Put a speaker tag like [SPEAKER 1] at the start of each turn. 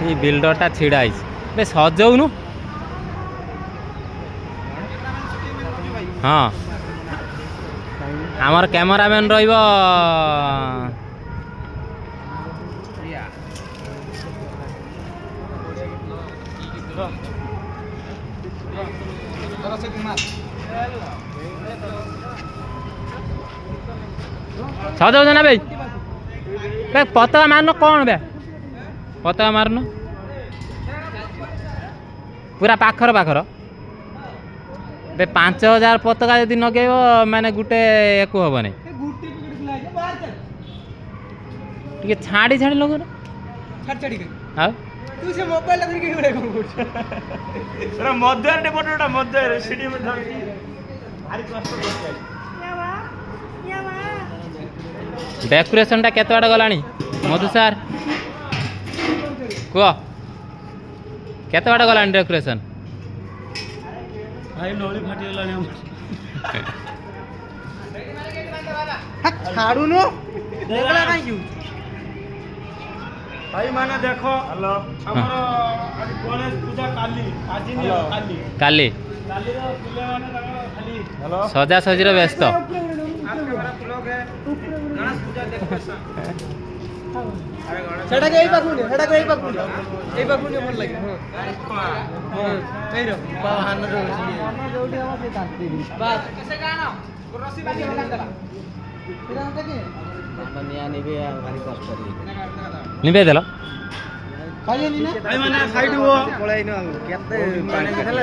[SPEAKER 1] ये बिल्डरटा छिड़ा बे सजौनु हाँ आमर कैमरामैन रहिबो सजौछ ना भाई बे पताका मार्न कौन बे पताका मार्न पूरा पाखर पाखर बे 5000 पताका यदि नगेब माने गुटे एको हम नहीं टे छाड़ी छाड़ी लोग हाँ
[SPEAKER 2] तू से मोबाइल धर के बड़े कोन करछ रे मध्यार ने फोटोटा मध्यार सीडी में धर के आरी कष्ट करछ या बा
[SPEAKER 1] डेकोरेशन टा केते बाटा गलानी मधु सर को केते बाटा गलानी डेकोरेशन
[SPEAKER 2] भाई नोली फाटी गलानी हम छाड़ू नो देखला काई क्यों भाई माने देखो हेलो हमर आज गणेश पूजा काली आज नहीं काली
[SPEAKER 1] काली
[SPEAKER 2] काली रो पिले माने खाली हेलो
[SPEAKER 1] सजा सजीर व्यस्त
[SPEAKER 2] आपके बड़ा ब्लॉग है गणेश पूजा देखो सेटा के एई पाखुनी मन लागे हां एई रो हान रो जोडी हम से तांती बस किसे गाना रसी बाजी वाला चला फिर हम के निया निबे भारी कष्ट करी
[SPEAKER 1] निबे देलो
[SPEAKER 2] भाई माने साइड हो पळाई न केते पानी देखला